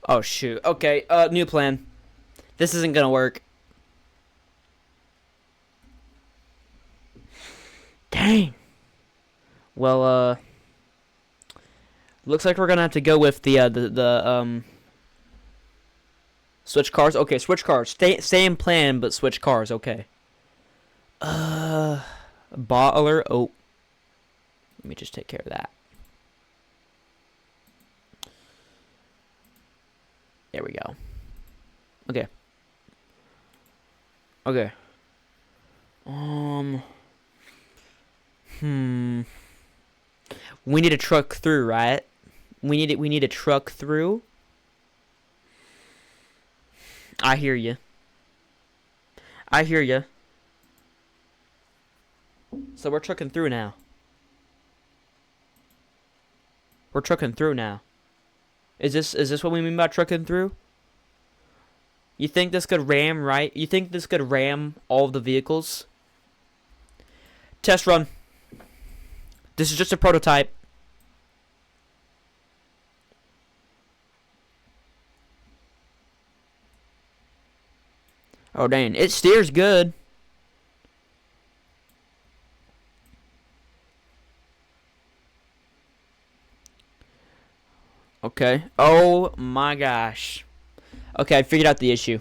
Oh, shoot. Okay, new plan. This isn't gonna work. Dang. Well, looks like we're gonna have to go with the switch cars. Okay, switch cars. Same plan, but switch cars. Okay. Bot alert. Oh. Let me just take care of that. There we go. Okay. Okay. We need a truck through, right? We need a truck through. I hear you. I hear you. So we're trucking through now. We're trucking through now. Is this what we mean by trucking through? You think this could ram, right? You think this could ram all of the vehicles? Test run. This is just a prototype. Oh, dang. It steers good. Okay. Oh, my gosh. Okay, I figured out the issue.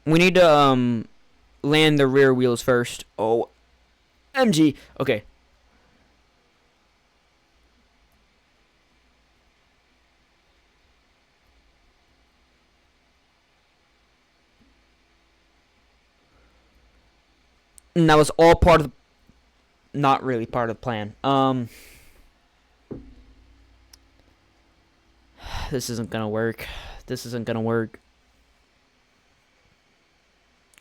We need to, land the rear wheels first. Oh, MG. Okay. And that was all part of the... Not really part of the plan. This isn't gonna work. This isn't gonna work.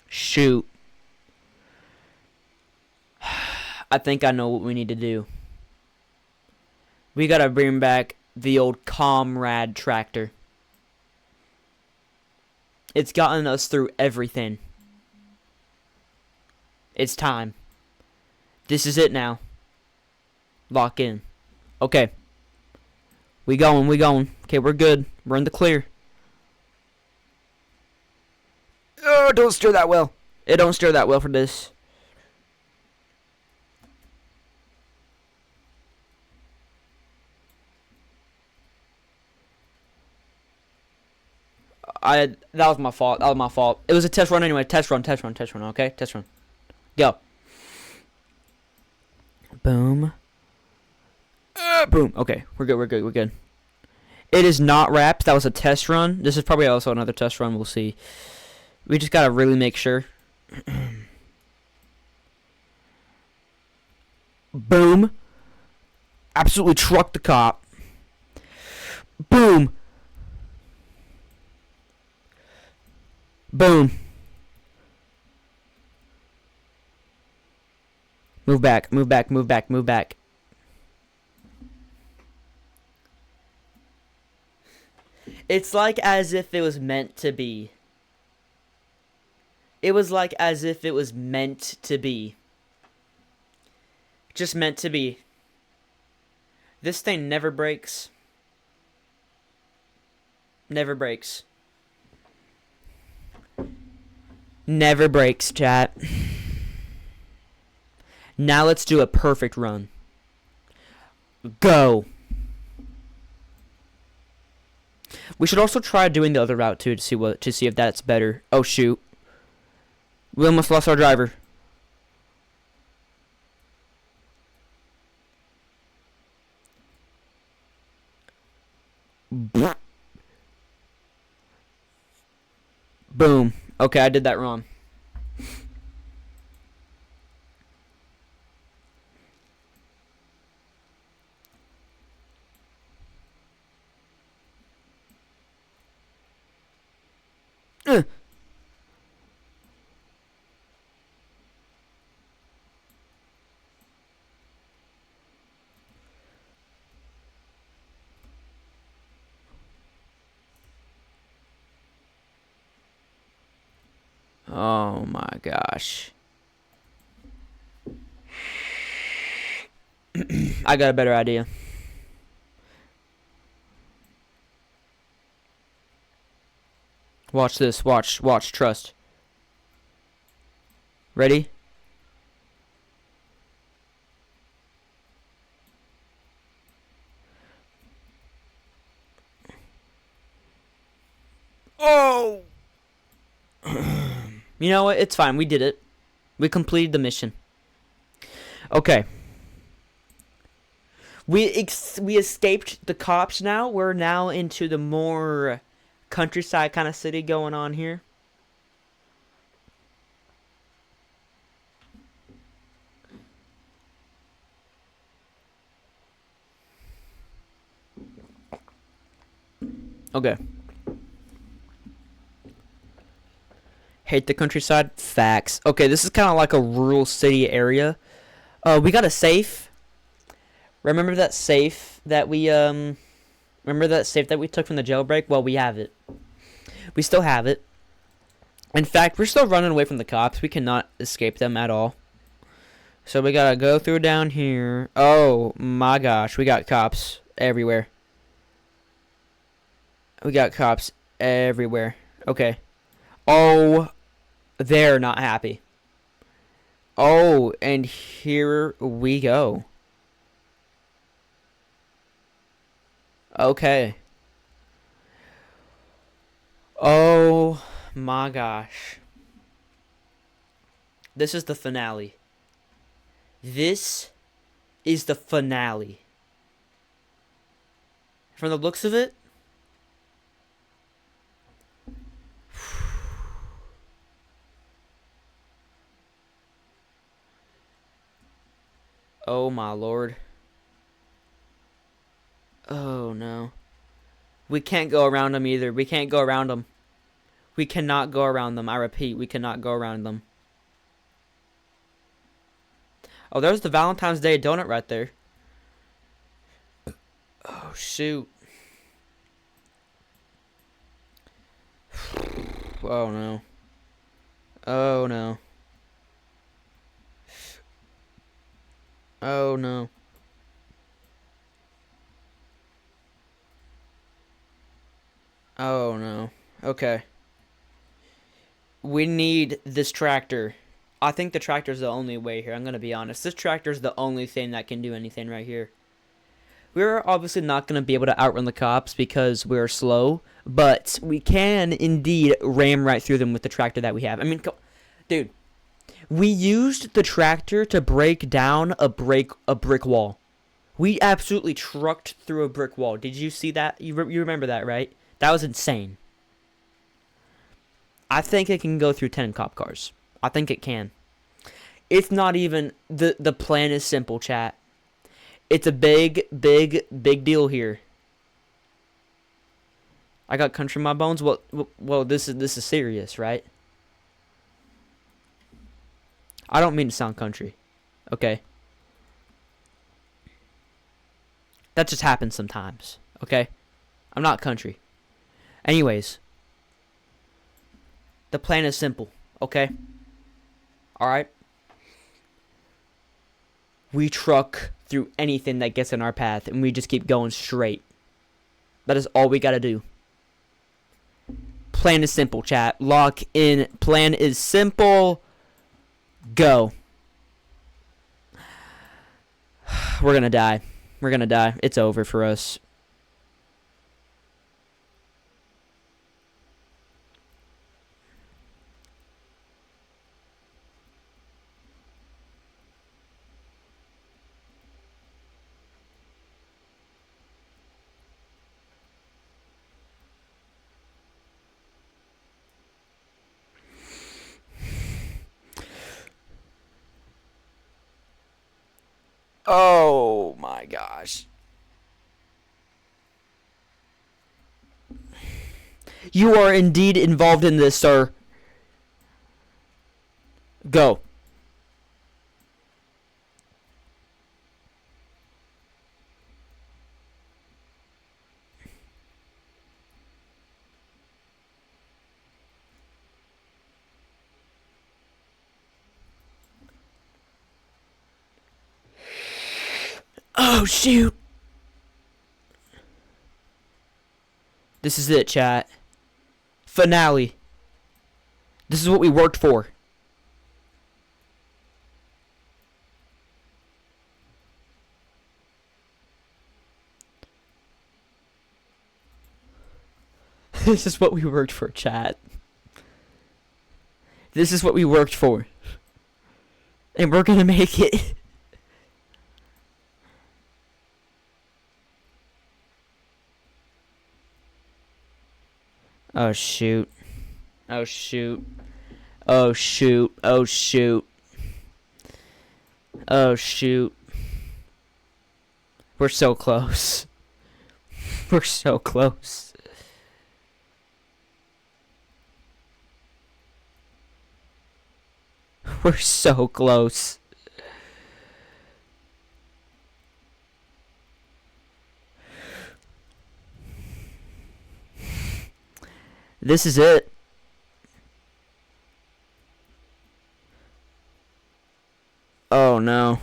Shoot. I think I know what we need to do. We gotta bring back the old comrade tractor. It's gotten us through everything. It's time. This is it now. Lock in. Okay. We going, we going. Okay, we're good. We're in the clear. Oh, don't steer that well. It don't steer that well for this. That was my fault. That was my fault. It was a test run anyway. Test run, test run, test run. Okay, test run. Go. Boom. Boom. Okay, we're good. We're good. We're good. It is not wrapped. That was a test run. This is probably also another test run. We'll see. We just gotta really make sure. Boom. Absolutely trucked the cop. Boom. Boom. Move back, move back, move back, move back. It's like as if it was meant to be. It was like as if it was meant to be. Just meant to be. This thing never breaks. Never breaks. Never breaks, chat. Now let's do a perfect run. Go. We should also try doing the other route too to see if that's better. Oh shoot. We almost lost our driver. Boom. Okay, I did that wrong. Oh my gosh. I got a better idea. Watch this. Watch. Trust. Ready? Oh! You know what? It's fine. We did it. We completed the mission. Okay. We escaped the cops now. We're now into the more countryside kind of city going on here. Okay. Hate the countryside? Facts. Okay, this is kind of like a rural city area. We got a safe. Remember that safe that we took from the jailbreak? Well, we have it. We still have it. In fact, we're still running away from the cops. We cannot escape them at all. So we gotta go through down here. Oh my gosh, we got cops everywhere. We got cops everywhere. Okay. Oh, they're not happy. Oh, and here we go. Okay. Oh my gosh. This is the finale. This is the finale. From the looks of it, oh my lord. Oh no. We can't go around them either. We can't go around them. We cannot go around them. I repeat, we cannot go around them. Oh, there's the Valentine's Day donut right there. Oh, shoot. Oh, no. Oh, no. Oh, no. Oh, no. Okay. We need this tractor. I think the tractor's the only way here. I'm going to be honest. This tractor's the only thing that can do anything right here. We're obviously not going to be able to outrun the cops because we're slow, but we can indeed ram right through them with the tractor that we have. I mean, dude, we used the tractor to break down a brick wall. We absolutely trucked through a brick wall. Did you see that? You remember that, right? That was insane. I think it can go through 10 cop cars. I think it can. It's not even... The plan is simple, chat. It's a big deal here. I got country in my bones? Well, this is serious, right? I don't mean to sound country. Okay? That just happens sometimes. Okay? I'm not country. Anyways. The plan is simple. Okay? Alright? We truck through anything that gets in our path, and we just keep going straight. That is all we gotta do. Plan is simple, chat. Lock in. Plan is simple. Go. We're gonna die. We're gonna die. It's over for us. Oh my gosh. You are indeed involved in this, sir. Go. Oh, shoot. This is it, chat. Finale. This is what we worked for. This is what we worked for, chat. This is what we worked for. And we're gonna make it. Oh, shoot. Oh, shoot. Oh, shoot. Oh, shoot. Oh, shoot. We're so close. We're so close. We're so close. This is it. Oh no.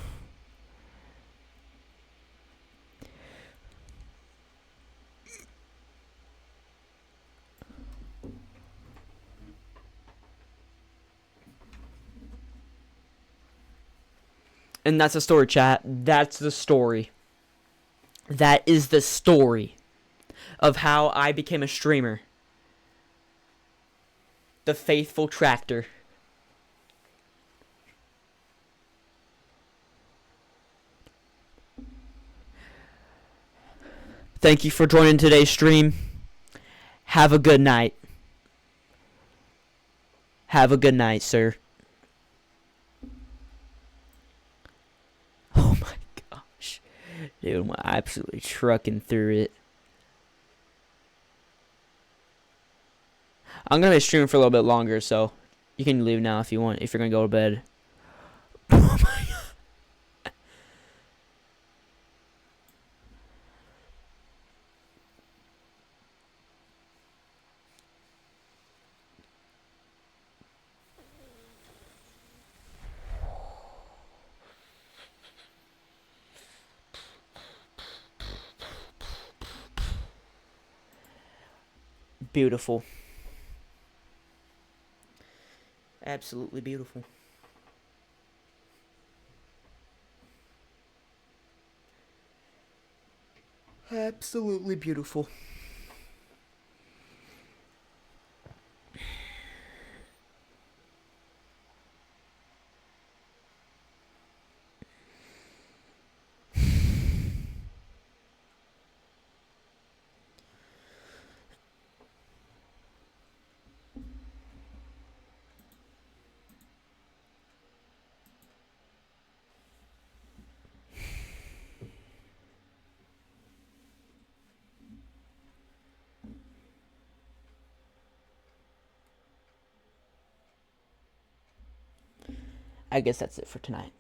And that's the story, chat. That's the story. That is the story of how I became a streamer. The faithful tractor. Thank you for joining today's stream. Have a good night. Have a good night, sir. Oh my gosh. Dude, I'm absolutely trucking through it. I'm going to be streaming for a little bit longer, so you can leave now if you want, if you're going to go to bed. Oh my god. Beautiful. Absolutely beautiful. Absolutely beautiful. I guess that's it for tonight.